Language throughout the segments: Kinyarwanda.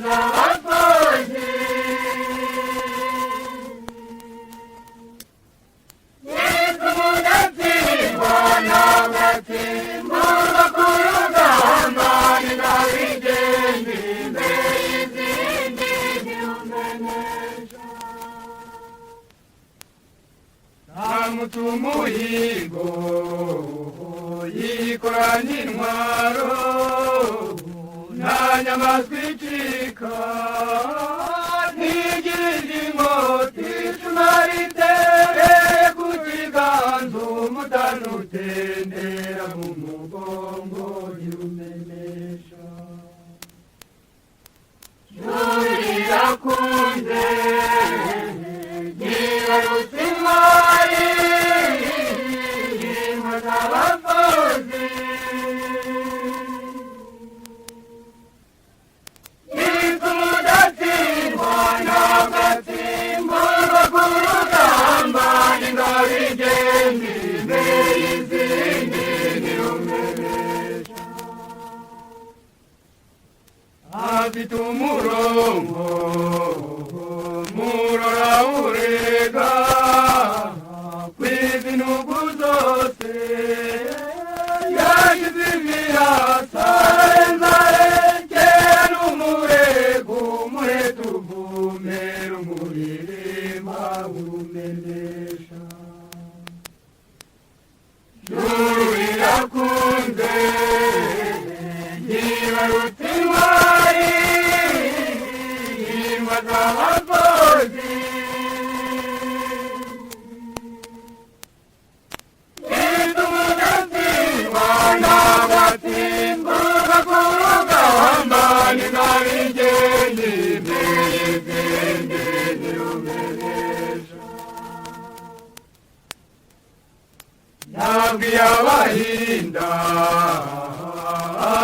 z'abakozi yitwa umudatsindwa n'agatsimbura ku rugamba ntigabigende imbere y'izindi ntirumenesha ntamuta umuhigo yikoranye intwaro nta nyamaswa icika ntigirira inkota icumu ritereye ku kiganza umutana utendera mu mugongo ntirumenesha yurira kunze yibarutse intwari inka z'abakozi yitwa umudatsindwa n'agatsimbura ku rugamba ntigabigende imbere y'izindi ntirumenesha afite umurongo murora urega kw'izinugu zose yagize imirasa arenza rekera n'umurego umuheto uvumera umuririmba urumenesha juru irakunze yibarutse intwari inka z'abakozi yitwa umudatsindwa n'agatsimbura ku rugamba ntigabigende imbere y'izindi ntirumenesha yabwiye abahinda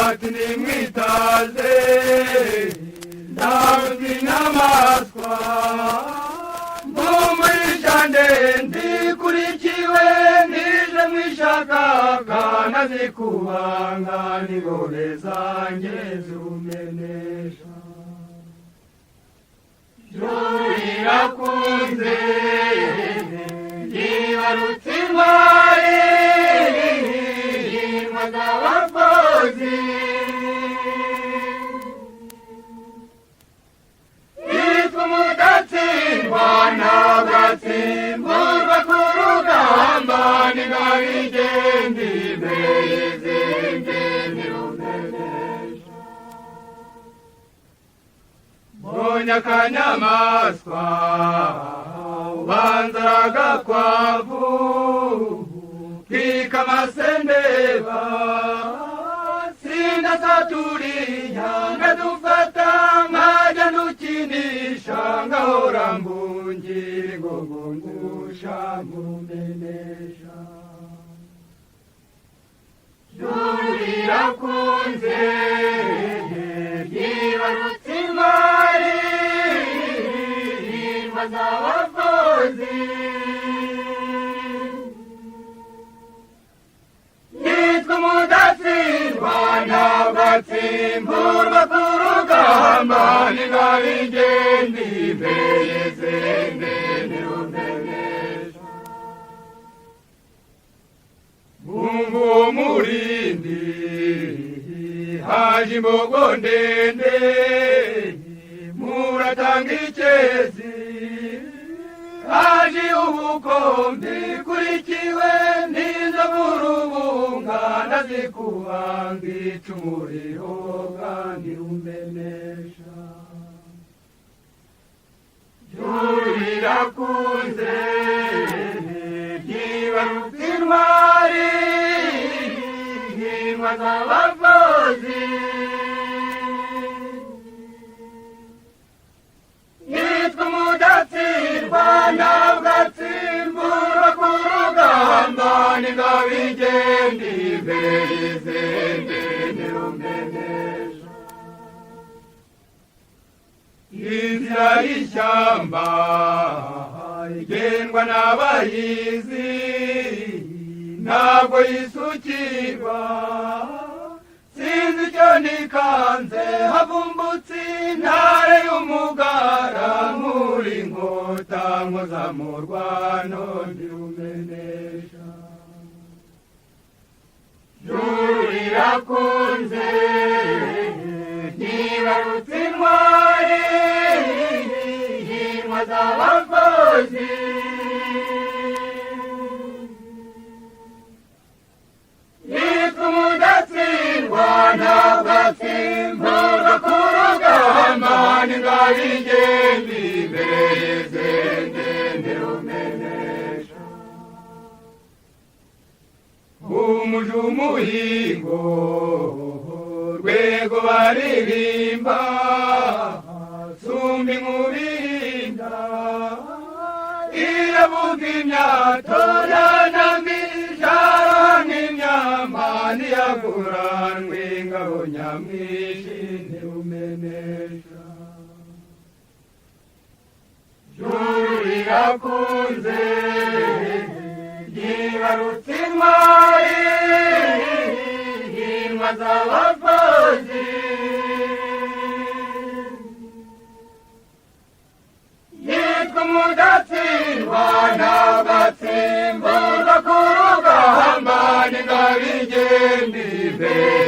ati nimwitaze ndabuze inyamaswa mumurisha ndende ikurikiwe nije mwishakaga nazikubanga n'ingore zanjye zirumenesha juru irakunze yibarutse intwari inka z'abakozi yitwa umudatsindwa n'agatsimbura ku rugamba ntigabigende imbere y'izindi ntirumenesha mbonye akanyamaswa ubanza aragakwavu kikamasendeba sindasaturiya nkadufata nkajya ndukinisha ngahora mbungira ingogo ngusha murumenesha juru irakunze yibarutse intwari inka z'abakozi yitwa umudatsindwa n'agatsimbura ku rugamba ntigabigende imbere y'izindi ntirumenesha bumva uwo murindi haje imbogo ndende muratanga icyezi haje ubukombe kurikiwe n'inzovu rubunga ndazikubanga icumu rihoga ntirumenesha juru irakunze yibarutse intwari inka z'abakozi yitwa umudatsindwa n'agatsimbura ku rugamba ntigabigende imbere y'izindi ntirumenesha inzira y'ishyamba igendwa n'abahizi ntabwo yisukirwa sinzi icyo nikanze havumbutse nkoza mu rwano ndirumenesha. Juru rirakunze ntibarutse intwari himwa z'abakozi. Yitwa umudatsindwa ntabwo atsimburwa ku rugamba n'ingabo igenda imbere y'izindi ndirumenesha. Umuje umuhingo rwego baririmba sumba inkubinda iravuga imyato yanamija n'imyamba ntiyaguranwe ingabo nyamwinshi ndirumenesha. Juru rirakunze ntibarutse intwari himwa z'abakozi. Yitwa umudatsindwa ntabwo atsimburwa ku rugamba n'ingabo igenda imbere